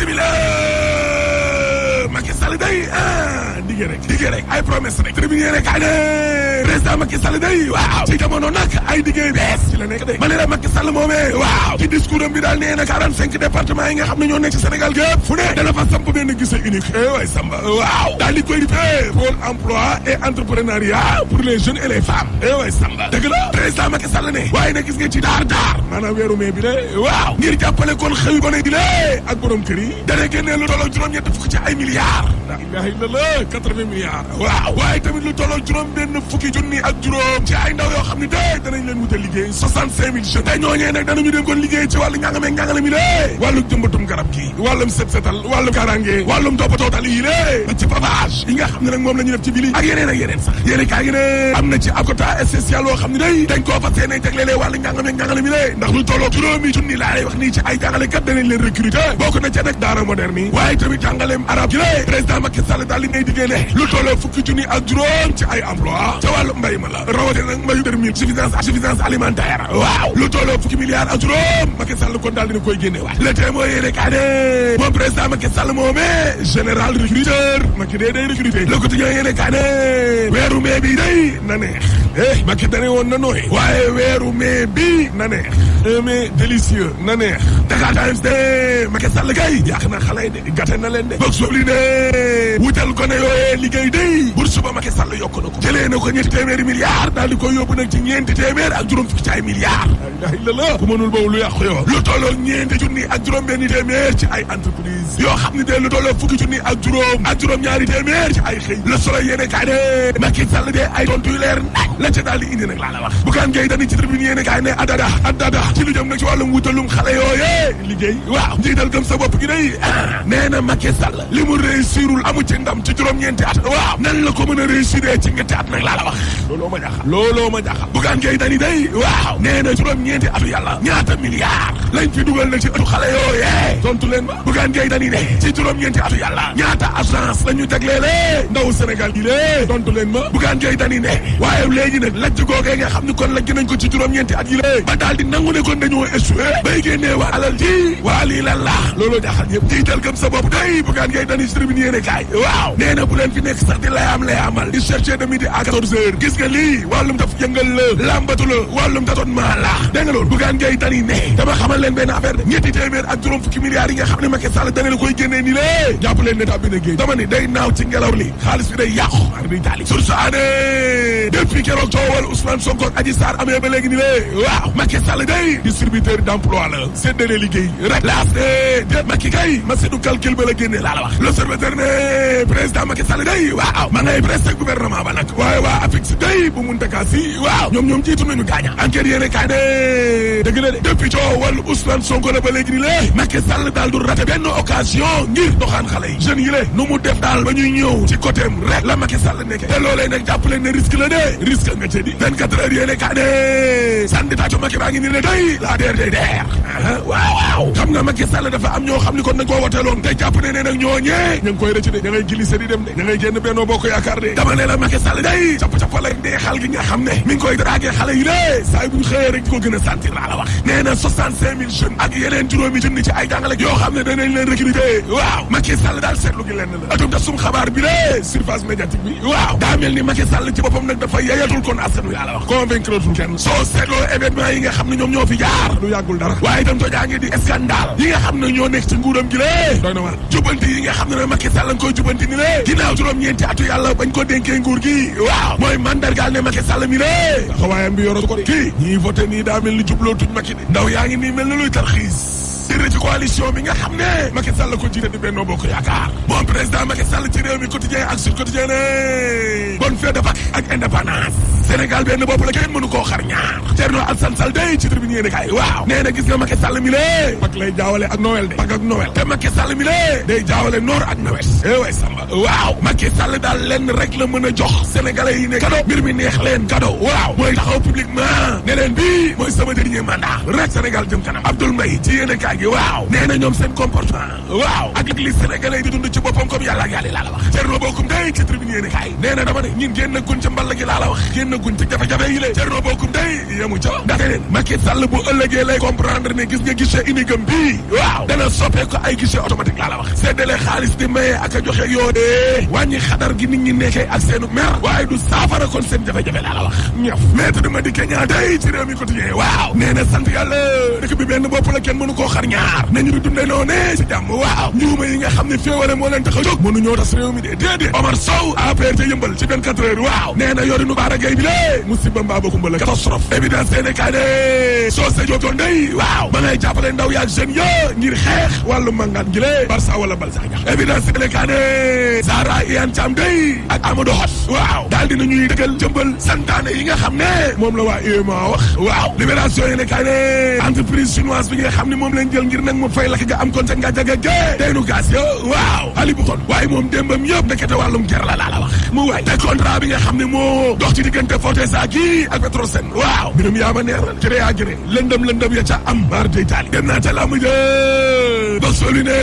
bisimila Macky Sall day digee rek ay promesse rek tribune yéene kaay ne président Macky Sall day waaw ci jamono nag ay diggéey bees ci la nekk de ma ne la Macky Sall moomee waaw ci discours am bi daal nee na 45 départements yi nga xam ne ñoo nekk ci Sénégal gépp fu ne dana fa samp benn guichet unique waay samba waaw daal di koy difee pôle emploi et entrepreneuriat pour les jeunes et les femmes waay samba dëgg la président Macky Sall ne waaye nag gis nga ci daar maanaam weeru mai bi de waaw ngir jàppale kon xëy gone di lée ak borom kër yi dana génnee lu tolloog juróom-ñett fukk ci ay milliards la ilaha illallah 80 milliards waaw waaye tamit lu tolloog juróom benn fukki junni ak juróom ci ay ndaw yoo xam ne de danañ leen wutal liggéey 65 000 jeunes te ñooñee nag danañu dem kon liggéey ci wàllu njàngame njàngale mi lée wàllu jëmbatum garab gi wàllum setal wàllum kaaraange wàllum toppatoo tali yi lée ba ci pavage yi nga xam ne nag moom la ñu def ci bili ak yeneen sax yéene kaa ngi ne am na ci ab quota spécial yoo xam ne day dañ koo fas yéene teglelee wàllu njàngame njàngale mi lée ndax lu tolloog juróomi junni laa lay wax nii ci ay jàngalekat danañ leen recruter bokk na ca nag daara moderne yi waaye tamit jàngaleem arab ji lée président Macky Sall daal li ngay diggée ne lu tolloo fukki junni ak juróom ci ay emploi ca wàllu mbay ma la rawate nag mbayu termine suffisance alimentaire waaw lu tolloo fukki milliards ak juróom Macky Sall kon daal dina koy génne waat le témoin yéene kaa ne moom président Macky Sall moomee général recruteur Macky dee day recruter le quotidien yéene kaa ne weeru mai bi day na neex Macky dane woon na nooy waaye weeru mai bi na neex un mai délicieux na neex Dakar Times de Macky Sall kay yàq na xale de gàtte na leen de boog sobli ne wutal ko ne yooyee liggéey day bourse ba Macky Sall yokk na ko jëlee na ko ñetti téeméeri milliards daal di koy yóbbu nag ci ñeenti téeméer ak juróom fukki ci ay milliards la ilaha illallah ku mënul boobu lu yàqu yoo lu tolloo ñeenti junni ak juróom benni téeméer ci ay entreprise yoo xam ne de lu tolloo fukki junni ak juróom ñaari téeméer ci ay xëy Le Soleil yéene kaay ne Macky Sall de ay tontu yu leer nañ la ca daal di indi nag laa la wax Bougane Gueye Dany ci tribune yéene kaay ne adada ci lu jëm nag ci wàllum wutalum xale yooyee liggéey waaw njiital gëm sa bopp gi day nee na Macky Sall li mu réussirul amu ci ndam ci juróom-ñeenti at waaw nan la ko mën a réussir ci ñetti at nag laa la wax looloo ma jaaxal Bougane Gueye Dany day waaw nee na juróom-ñeenti atu yàlla ñaata milliards lañ fi dugal nag ci atu xale yooyee tontu leen ma Bougane Gueye Dany ne ci juróom-ñeenti atu yàlla ñaata agence la ñu tegleele ndaw Sénégal gi lée tontu leen ma Bougane Gueye Dany ne waaye léegi nag lajj googee nga xam ni kon lajj nañ ko ci juróom-ñeenti at yi lée ba daal di nangu ne kon dañoo échoué bay génnee waa alal ji waa lii lan la looloo jaaxal ñëpp jiital gëm sa bopp day Bougane Gueye Dany ci tribune yéene kaay waaw nee na bu leen fi nekk sax di layamal di chercher de midi à 14 heures gis nga lii wàllum daf yëngal la lambatu la wàllum tâtonnement la dégg nga loolu Bougane Gueye Dany ne dama xamal leen benn affaire de ñetti téeméer ak juróom fukki milliards yi nga xam ne Macky Sall dana la koy génnee ni lée jàpp leen ne tàbbi na géej dama ni day naaw ci ngelaw li xaalis bi day yàqu ar day taali source année depuis keroog coowal Ousmane Sonko ak Adji Sarr amee ba léegi ni lée waaw Macky Sall day distributeur d'emploi la séddale liggéey rek laas de Macky kay ma seddu calcul ba la génnee laa la wax l'observateur ne président Macky Sall day waaw ma ngay presse gouvernement ba nag waaye waa APIX day bu Mountaga Sy waaw ñoom jiitu nañu gaaña enquête yéene kaay ne dëgg la de depuis coowal Ousmane Sonko la ba léegi ni lée Macky Sall daal du raté benn occasion ngir doxaan xale yi jeunes yi lée nu mu def daal ba ñuy ñëw ci côté rek la Macky Sall nekke te loolee nag jàpp leen ne risque la de risque nga ca di 24 heures yéene kaay ne sandi tàccu Macky baa ngi ni ne day la DRDR waaw xam nga Macky Sall dafa am ñoo xam ni kon nañ koo woteeloon te jàpp ne ne nag ñooñee ñu ngi koy rëcc de ña ngay glissé di dem de ña ngay génn Benno Bokk Yaakaar de dama ne la Macky Sall day capp-cappal ak dee xal gi nga xam ne mi ngi koy dragué xale yi lée saa yi bu ñu xëyee rek di ko gën a sentir laa la wax nee na 65 000 jeunes ak yeneen juróomi junni ci ay jàngale yoo xam ne danañ leen recruter waaw Macky Sall daal seetlu gi lenn la atum tasum xabaar bi lée surface médiatique bi waaw daa mel ni Macky Sall ci boppam nag dafa yeyatul kon askan wi laa la wax convaincre tul kenn soo seetloo événement yi nga xam ne ñoom ñoo fi jaar lu yàggul dara waaye itam tojaa ngi di scandale yi nga xam ne ñoo nekk ci nguuram gi lée doy na war jubanti yi nga xam ne Macky Sall nga koy jubanti ni lée ginnaaw juróom-ñeenti atu yàlla bañ ko dénkee nguur gi waaw mooy mandargaal ne Macky Sall mi lée taxawaayam bi yoratu ko de kii ñii voté nii daa mel ni jubloo tuñ Macky de ndaw yaa ngi nii mel na luy tarxiis ci coalition bi nga xam ne Macky Sall ko jiite di Benno Bokk Yaakaar moom président Macky Sall ci réew mi quotidien ak Sud Quotidien ne bonne fête de Pâques ak indépendance Sénégal benn bopp la kenn mënu koo xar ñaar Thierno Alassane Sall day ci tribune yéene kaay waaw nee na gis nga Macky Sall mi lée Pâques lay jaawale ak Noël de Pâques ak Noël te Macky Sall mi lée day jaawale noor ak nawet way Samba waaw Macky Sall daal lenn rek la mën a jox sénégalais yi ne cadeau mbir mi neex leen cadeau waaw mooy taxaw publiquement ne leen bii mooy sama dernier mandat rek Sénégal jëm kanam Abdoul Mbaye ci yéene kaay gi waaw nee na ñoom seen comportement waaw ak li sénégalais di dund ci boppam comme yàlla ak yàlla laa la wax Thierno Bocoum day ci tribune yéene kaay nee na dama ne ñun génn gun ca mball gi laa la wax génn guñ ci jafe-jafe yi lée Thierno Bocoum day yemu ca ndaxte leen Macky Sall bu ëllëgee lay comprendre ne gis nga guichet unique bii waaw dana soppee ko ay guichet automatique laa la wax seddale xaalis di maye ak a joxe yoo dee wàññi xadar gi nit ñi nekkee ak seenu mer waaye du saafara kon seen jafe-jafe laa la wax ñëf maître Madické Niang day ci réew mi quotidien waaw nee na sant yàlla dëkk bi benn bopp la kenn mënu koo xar ñaar nañu dundee noonu ci jàmm waaw njuuma yi nga xam ne féewale moo leen tax a jóg mënuñoo tas réew mi de déedéet Omar Sow APR te yëmbal ci 24 heures waaw nee na yorinu Bara Gaye bi lée musiba mbaa bakumba la catastrophe évidence seene kaa ne soo sa jotoon day waaw ma ngay jàppale ndaw yaak jeunes ya ngir xeex wàllu mangaan gi lée Barça wala Balsa ñax évidence seene kaa ne Zahra Iyane Thiam day ak Amadou Hott waaw daal dina ñuy dëggal jëmbal santaane yi nga xam ne moom la waa UEMOA wax waaw libération yi ne kaa ne entreprise chinoise bi nga xam ne moom leen jël ngir nag mu fay lakk ga am kon sa nga jaga gé teynu gaz yo waaw ali bu kon waaye moom démbam yëpp ndekete wàllum ger la la wax mu waay te contrat bi nga xam ne moo dox ci diggante Fortesa gi ak Petrosen waaw mbirum yaa ma neex jëree yaa jëree lëndëm ya ca am maar day taali dem naa ca lamb ja dox solu ne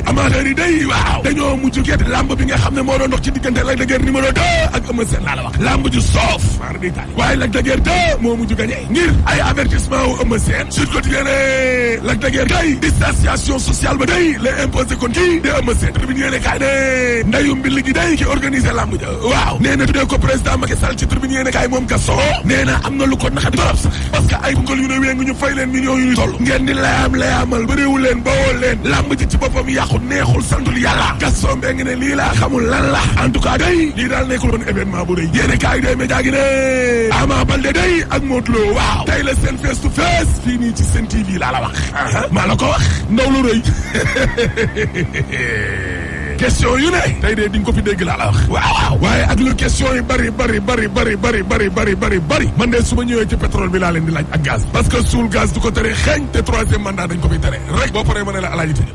amateur yi day waaw dañoo mujj gerte lamb bi nga xam ne moo doon dox ci diggante Lac de Guiers numéro 2 ak Eumeu Sène laa la wax lamb ju soof maar day taali waaye Lac de Guiers 2 moo mujj gagné ngir ay avertissement wu Eumeu Sène Sud Quotidien ne Lac de Guiers day distanciation sociale ba day la imposé kon kii de Eumeu Sène tribune yéene kaay ne ndayu mbil gi day ki organisé lamb ja waaw nee na tuddee ko président Macky Sall ci tribune yéene kaay moom Gaston nee na am na lu ko naxati torop sax parce que ay bungal yu ne wéngu ñu fay leen millions yu ñu toll ngeen di layamal bëréewu leen bawoo leen lamb ji ci boppam yàqu neexul santul yàlla Gaston Mbengue ne lii laa xamul lan la en tout cas day lii daal nekkul woon événement bu rëy yéene kaay day média gi ne Ama Baldé day ak Modou Lo waaw tey la seen face to face fii nii ci Sen TV laa la wax maa la ko wax ndaw lu rëy question yu ne tey de di nga ko fi dégg laa la wax waaw waaye ak lu question yi bari man de su ma ñëwee ci pétrole bi laa leen di laaj ak gaz parce que suul gaz du ko tere xeeñ te troisième mandat dañ ko fi tere rek boo paree ma ne la alaaji tëj